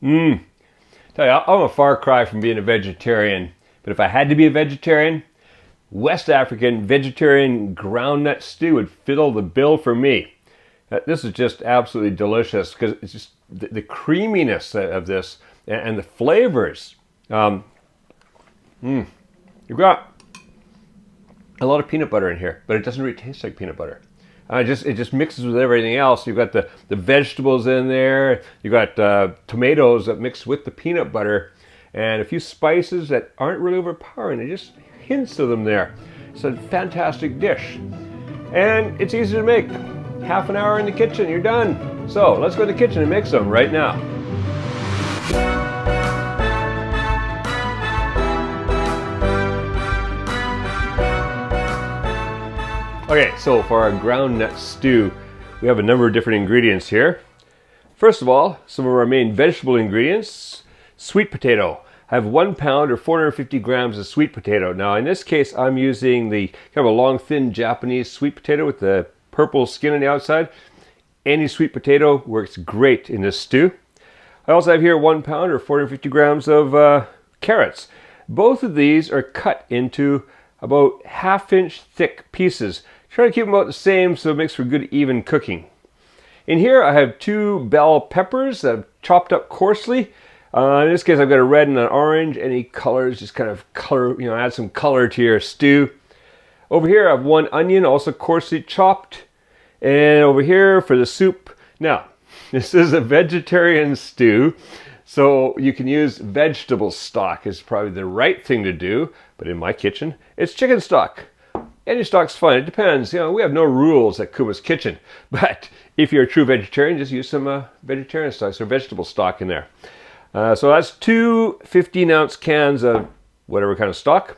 Tell you, I'm a far cry from being a vegetarian, but if I had to be a vegetarian, West African vegetarian groundnut stew would fill the bill for me. This is just absolutely delicious because it's just the creaminess of this and the flavors. You've got a lot of peanut butter in here, but it doesn't really taste like peanut butter. It just mixes with everything else. You've got the vegetables in there. You've got tomatoes that mix with the peanut butter, and a few spices that aren't really overpowering. They just hints of them there. It's a fantastic dish, and it's easy to make. Half an hour in the kitchen, you're done. So let's go to the kitchen and make some right now. Okay, so for our groundnut stew, we have a number of different ingredients here. First of all, some of our main vegetable ingredients. Sweet potato. I have 1 pound or 450 grams of sweet potato. Now in this case, I'm using the kind of a long, thin Japanese sweet potato with the purple skin on the outside. Any sweet potato works great in this stew. I also have here 1 pound or 450 grams of carrots. Both of these are cut into about 1/2 inch thick pieces. Try to keep them about the same so it makes for good even cooking. In here I have 2 bell peppers that I've chopped up coarsely. In this case I've got a red and an orange. Any colors, just kind of color, add some color to your stew. Over here I have 1 onion, also coarsely chopped. And over here for the soup. Now, this is a vegetarian stew, so you can use vegetable stock is probably the right thing to do. But in my kitchen, it's chicken stock. Any stock's fine. It depends. We have no rules at Kuma's Kitchen. But if you're a true vegetarian, just use some vegetarian stocks or vegetable stock in there. So that's 2 15-ounce cans of whatever kind of stock.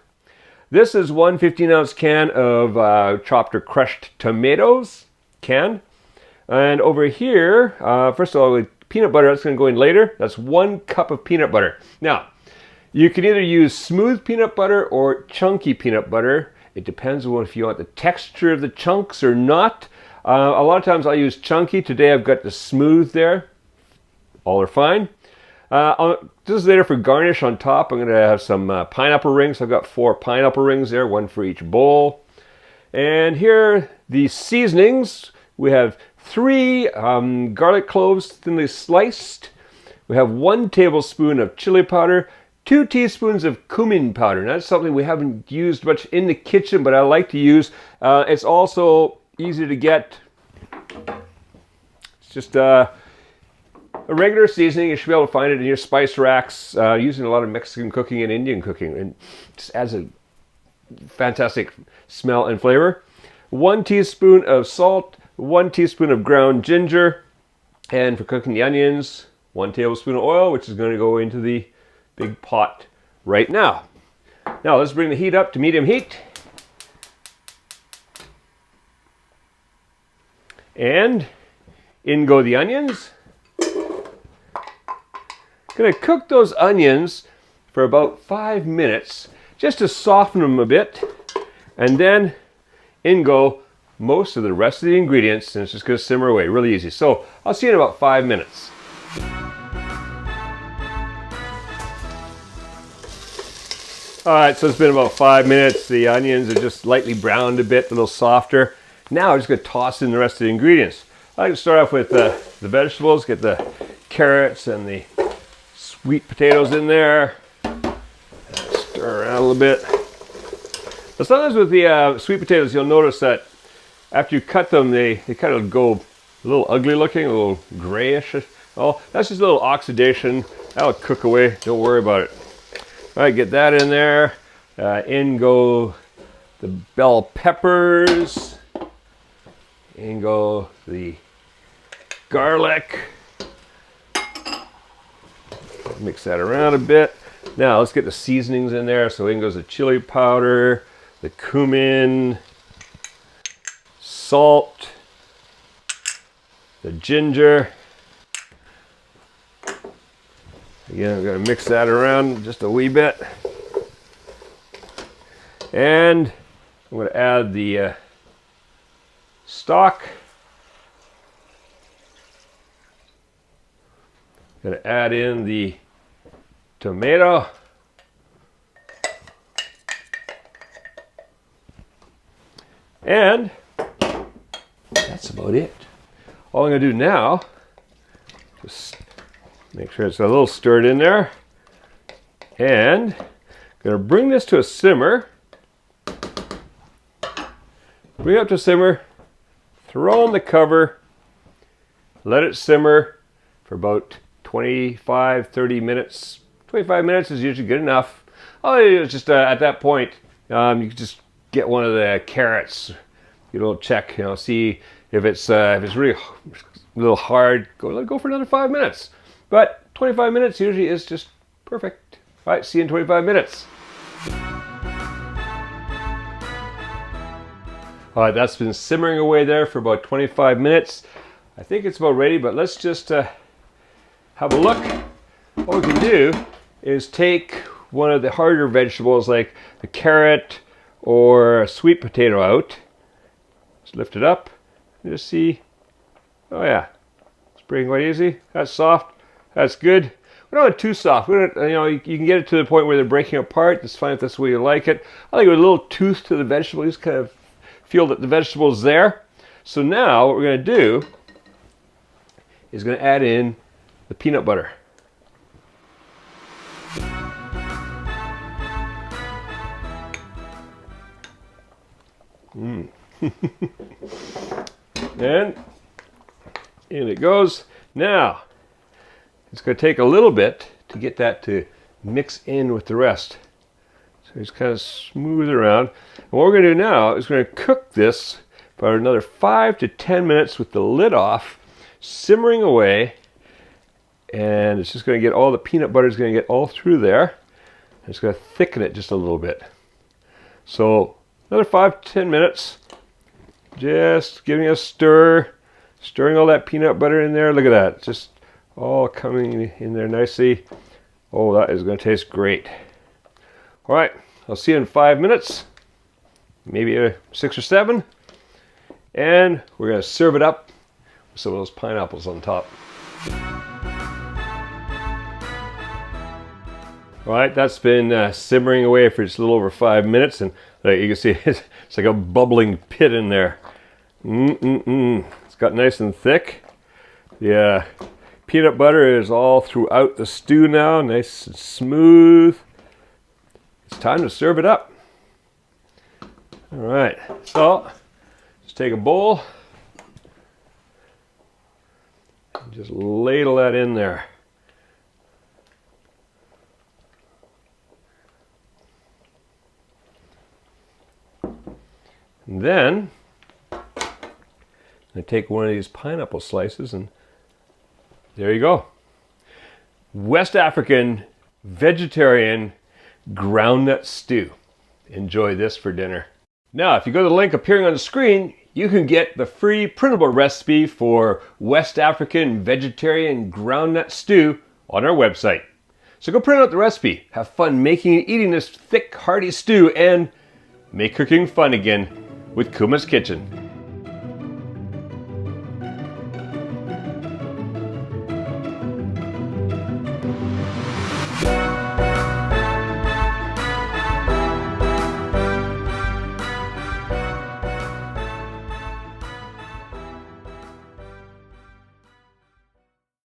This is 1 15-ounce can of chopped or crushed tomatoes, can. And over here, first of all, with peanut butter, that's going to go in later. That's 1 cup of peanut butter. Now, you can either use smooth peanut butter or chunky peanut butter. It depends on if you want the texture of the chunks or not. A lot of times I use chunky. Today I've got the smooth there. All are fine. This is later for garnish on top. I'm going to have some pineapple rings. I've got 4 pineapple rings there, 1 for each bowl. And here, the seasonings. We have 3 garlic cloves thinly sliced. We have 1 tablespoon of chili powder, 2 teaspoons of cumin powder. Now, that's something we haven't used much in the kitchen, but I like to use. It's also easy to get. It's just a regular seasoning. You should be able to find it in your spice racks, using a lot of Mexican cooking and Indian cooking. And it just adds a fantastic smell and flavor. 1 teaspoon of salt, 1 teaspoon of ground ginger, and for cooking the onions, 1 tablespoon of oil, which is going to go into the big pot right now. Now let's bring the heat up to medium heat. And in go the onions. Going to cook those onions for about 5 minutes just to soften them a bit. And then in go most of the rest of the ingredients, and it's just going to simmer away really easy. So I'll see you in about 5 minutes. Alright, so it's been about 5 minutes. The onions are just lightly browned a bit, a little softer. Now I'm just going to toss in the rest of the ingredients. I can start off with the vegetables, get the carrots and the sweet potatoes in there. Stir around a little bit. But sometimes with the sweet potatoes, you'll notice that after you cut them, they kind of go a little ugly looking, a little grayish. Oh, that's just a little oxidation. That'll cook away. Don't worry about it. All right, get that in there. In go the bell peppers. In go the garlic. Mix that around a bit. Now let's get the seasonings in there. So in goes the chili powder, the cumin, salt, the ginger. Again, I'm going to mix that around just a wee bit. And I'm going to add the stock. Gonna add in the tomato. And that's about it. All I'm gonna do now, just make sure it's a little stirred in there. And I'm gonna bring this to a simmer. Bring it up to simmer, throw on the cover, let it simmer for about 25-30 minutes. 25 minutes is usually good enough. Oh, it's just at that point, you can just get one of the carrots. Get a little check, see if it's really a little hard. Go for another 5 minutes. But 25 minutes usually is just perfect. All right, see you in 25 minutes. All right, that's been simmering away there for about 25 minutes. I think it's about ready, but let's just have a look. What we can do is take one of the harder vegetables like the carrot or a sweet potato out. Just lift it up and just see. Oh yeah, it's pretty quite easy. That's soft. That's good. We don't want it too soft. We don't, you can get it to the point where they're breaking apart. That's fine if that's the way you like it. I like it with a little tooth to the vegetable. You just kind of feel that the vegetable is there. So now what we're going to do is going to add in the peanut butter. And in it goes. Now, it's going to take a little bit to get that to mix in with the rest. So just kind of smooth around. And what we're going to do now is we're going to cook this for another 5 to 10 minutes with the lid off, simmering away. And it's just going to get all the peanut butter is going to get all through there. And it's going to thicken it just a little bit. So another 5 to 10 minutes. Just giving a stir, stirring all that peanut butter in there. Look at that, just all coming in there nicely. Oh, that is going to taste great. All right, I'll see you in 5 minutes, maybe 6 or 7. And we're going to serve it up with some of those pineapples on top. All right, that's been simmering away for just a little over 5 minutes, and you can see it's like a bubbling pit in there. It's got nice and thick. The peanut butter is all throughout the stew now, nice and smooth. It's time to serve it up. All right, so just take a bowl and just ladle that in there. And then I take one of these pineapple slices and there you go. West African vegetarian groundnut stew. Enjoy this for dinner. Now, if you go to the link appearing on the screen, you can get the free printable recipe for West African vegetarian groundnut stew on our website. So go print out the recipe, have fun making and eating this thick, hearty stew, and make cooking fun again with Kuma's Kitchen.